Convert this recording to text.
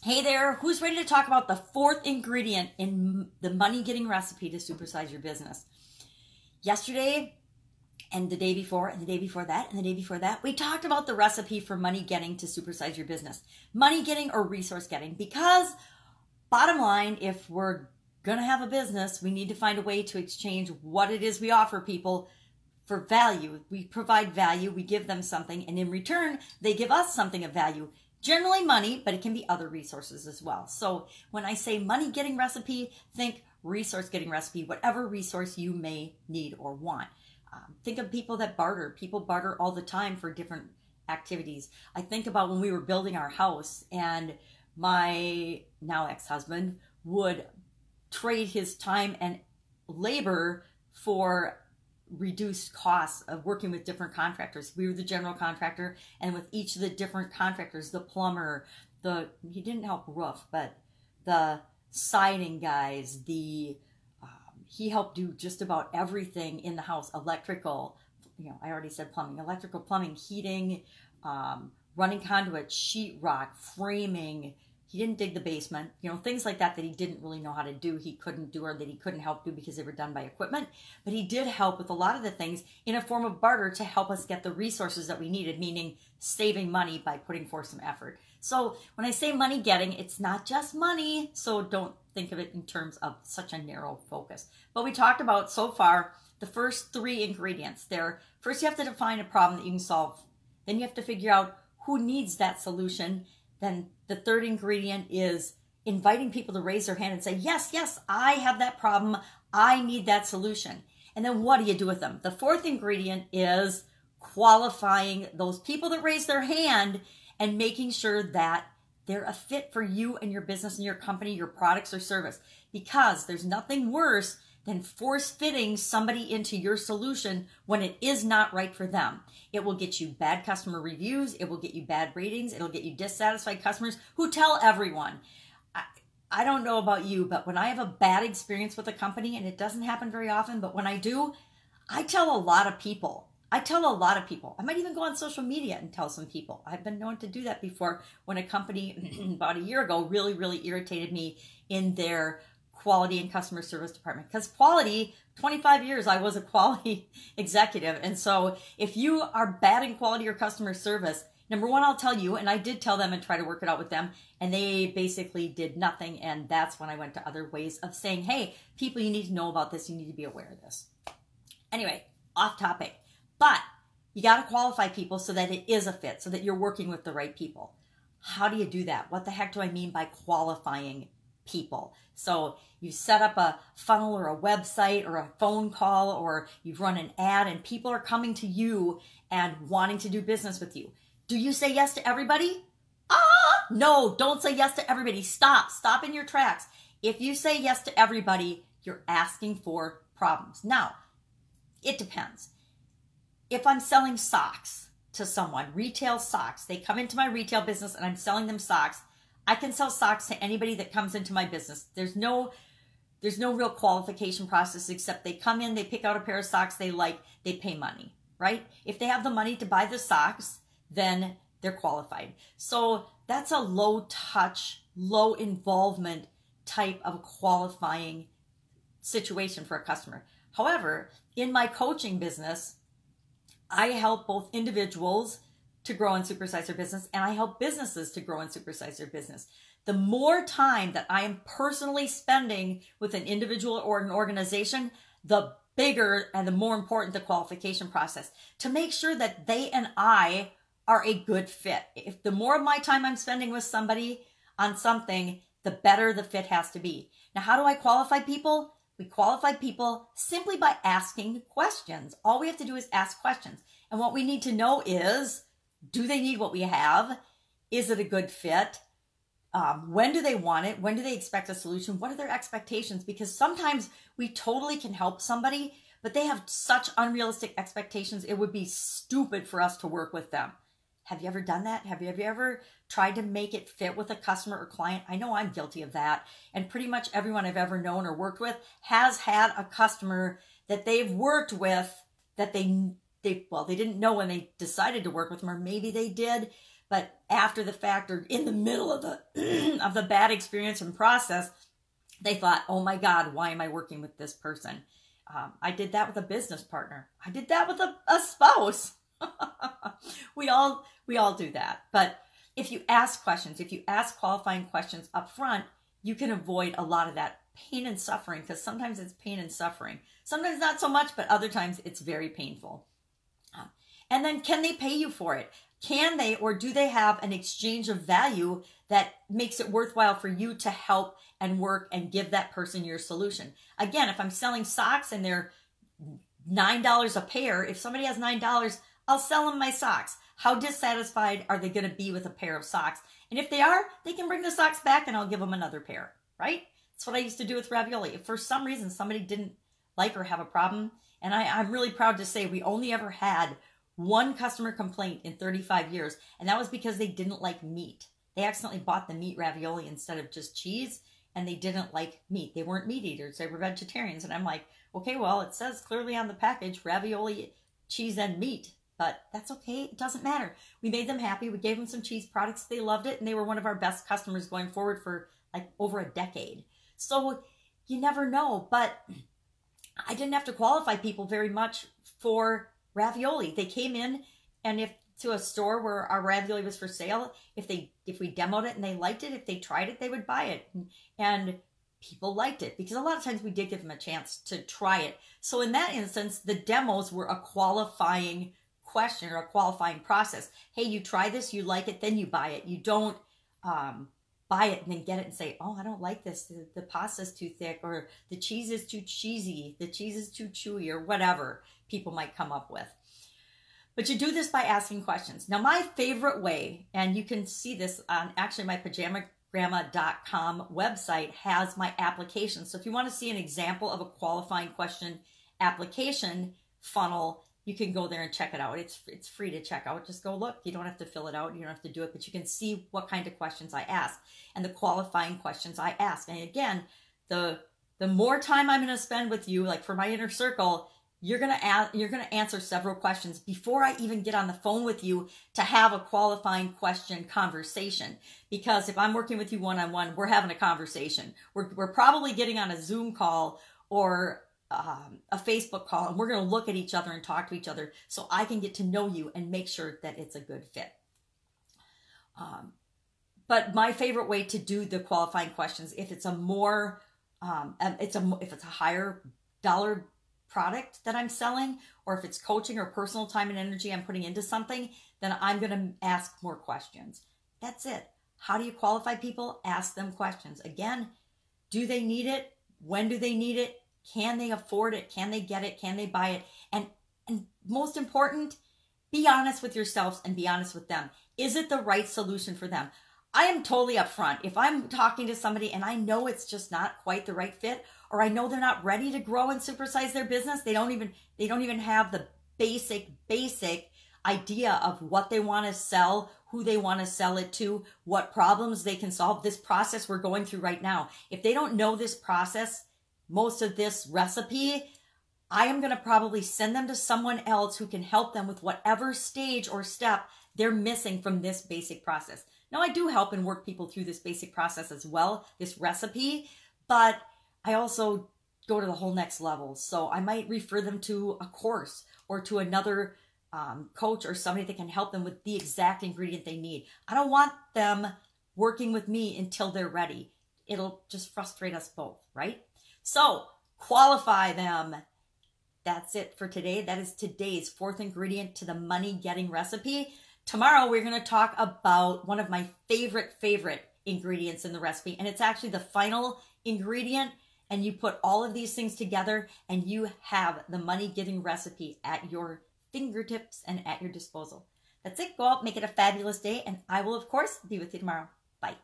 Hey there, who's ready to talk about the fourth ingredient in the money-getting recipe to supersize your business? Yesterday and the day before and the day before that and the day before that, we talked about the recipe for money-getting to supersize your business. Money-getting or resource-getting, because bottom line, if we're going to have a business, we need to find a way to exchange what it is we offer people for value. We provide value, we give them something, and in return, they give us something of value. Generally money, but it can be other resources as well. So when I say money getting recipe, think resource getting recipe, whatever resource you may need or want. Think of people that barter. People barter all the time for different activities. I think about when we were building our house and my now ex-husband would trade his time and labor for reduced costs of working with different contractors. We were the general contractor, and with each of the different contractors, the plumber, he didn't help roof, but the siding guys, he helped do just about everything in the house. Electrical, I already said plumbing, electrical, plumbing, heating, running conduit, sheetrock, framing. He didn't dig the basement, things like that he didn't really know how to do. He couldn't do, or that he couldn't help do because they were done by equipment. But he did help with a lot of the things in a form of barter to help us get the resources that we needed, meaning saving money by putting forth some effort. So when I say money getting, it's not just money. So don't think of it in terms of such a narrow focus. But we talked about so far the first three ingredients there. First, you have to define a problem that you can solve. Then you have to figure out who needs that solution. Then the third ingredient is inviting people to raise their hand and say, yes, I have that problem. I need that solution. And then what do you do with them? The fourth ingredient is qualifying those people that raise their hand and making sure that they're a fit for you and your business and your company, your products or service. Because there's nothing worse than force-fitting somebody into your solution when it is not right for them. It will get you bad customer reviews. It will get you bad ratings. It'll get you dissatisfied customers who tell everyone. I don't know about you, but when I have a bad experience with a company, and it doesn't happen very often, but when I do, I tell a lot of people. I might even go on social media and tell some people. I've been known to do that before when a company about a year ago really irritated me in their quality and customer service department. Because quality, 25 years I was a quality executive. And so if you are bad in quality or customer service, number one, I'll tell you, and I did tell them and try to work it out with them, and they basically did nothing. And that's when I went to other ways of saying, hey, people, you need to know about this. You need to be aware of this. Anyway, off topic. But you got to qualify people so that it is a fit, so that you're working with the right people. How do you do that? What the heck do I mean by qualifying people? So you set up a funnel or a website or a phone call, or you've run an ad and people are coming to you and wanting to do business with you. Do you say yes to everybody? No, don't say yes to everybody. Stop in your tracks. If you say yes to everybody, you're asking for problems. Now, it depends. If I'm selling socks to someone, retail socks, they come into my retail business and I'm selling them socks, I can sell socks to anybody that comes into my business. There's no real qualification process except they come in, they pick out a pair of socks they like, they pay money, right? If they have the money to buy the socks, then they're qualified. So that's a low touch, low involvement type of qualifying situation for a customer. However, in my coaching business, I help both individuals to grow and supersize their business, and I help businesses to grow and supersize their business. The more time that I am personally spending with an individual or an organization, the bigger and the more important the qualification process to make sure that they and I are a good fit. If the more of my time I'm spending with somebody on something, the better the fit has to be. Now, how do I qualify people? We qualify people simply by asking questions. All we have to do is ask questions. And what we need to know is, do they need what we have? Is it a good fit? When do they want it? When do they expect a solution? What are their expectations? Because sometimes we totally can help somebody, but they have such unrealistic expectations, it would be stupid for us to work with them. Have you ever done that? Have you ever tried to make it fit with a customer or client? I know I'm guilty of that. And pretty much everyone I've ever known or worked with has had a customer that they've worked with that they didn't know when they decided to work with them, or maybe they did, But after the fact, or in the middle of the of the bad experience and process, they thought, oh my God, why am I working with this person? I did that with a business partner. I did that with a spouse. we all do that. But if you ask questions, if you ask qualifying questions up front, you can avoid a lot of that pain and suffering, because sometimes it's pain and suffering. Sometimes not so much, but other times it's very painful. And then, can they pay you for it? Can they, or do they have an exchange of value that makes it worthwhile for you to help and work and give that person your solution? Again, if I'm selling socks and they're $9 a pair, if somebody has $9, I'll sell them my socks. How dissatisfied are they going to be with a pair of socks? And if they are, they can bring the socks back and I'll give them another pair, right? That's what I used to do with ravioli. If for some reason somebody didn't like or have a problem, and I'm really proud to say we only ever had one customer complaint in 35 years, and that was because they didn't like meat. They accidentally bought the meat ravioli instead of just cheese, and they didn't like meat. They weren't meat eaters. They were vegetarians. And I'm like, okay, well, it says clearly on the package, ravioli, cheese, and meat. But that's okay. It doesn't matter. We made them happy. We gave them some cheese products. They loved it, and they were one of our best customers going forward for like over a decade. So you never know. But I didn't have to qualify people very much for ravioli. They came in, and if to a store where our ravioli was for sale, if we demoed it and they liked it, if they tried it, they would buy it. And people liked it because a lot of times we did give them a chance to try it. So in that instance, the demos were a qualifying question or a qualifying process. Hey, you try this, you like it, then you buy it. You don't buy it and then get it and say, oh, I don't like this. The pasta's too thick, or the cheese is too cheesy, the cheese is too chewy, or whatever people might come up with. But you do this by asking questions. Now, my favorite way, and you can see this on actually my pajamagrandma.com website, has my application. So if you want to see an example of a qualifying question application funnel, you can go there and check it out. It's free to check out. Just go look. You don't have to fill it out. You don't have to do it, but you can see what kind of questions I ask and the qualifying questions I ask. And again, the more time I'm going to spend with you, like for my inner circle, you're going to answer several questions before I even get on the phone with you to have a qualifying question conversation. Because if I'm working with you one-on-one, we're having a conversation. We're probably getting on a Zoom call or a Facebook call, and we're going to look at each other and talk to each other so I can get to know you and make sure that it's a good fit. But my favorite way to do the qualifying questions, if it's a more, if it's a higher dollar product that I'm selling, or if it's coaching or personal time and energy I'm putting into something, then I'm going to ask more questions. That's it. How do you qualify people? Ask them questions. Again, do they need it? When do they need it? Can they afford it? Can they get it? Can they buy it? And most important, be honest with yourselves and be honest with them. Is it the right solution for them? I am totally upfront. If I'm talking to somebody and I know it's just not quite the right fit, or I know they're not ready to grow and supersize their business, they don't even have the basic idea of what they want to sell, who they want to sell it to, what problems they can solve, this process we're going through right now. If they don't know this process, most of this recipe, I am going to probably send them to someone else who can help them with whatever stage or step they're missing from this basic process. Now, I do help and work people through this basic process as well, this recipe, but I also go to the whole next level. So I might refer them to a course or to another coach or somebody that can help them with the exact ingredient they need. I don't want them working with me until they're ready. It'll just frustrate us both, right? So qualify them. That's it for today. That is today's fourth ingredient to the money-getting recipe. Tomorrow, we're going to talk about one of my favorite ingredients in the recipe, and it's actually the final ingredient, and you put all of these things together, and you have the money-getting recipe at your fingertips and at your disposal. That's it. Go out, make it a fabulous day, and I will, of course, be with you tomorrow. Bye.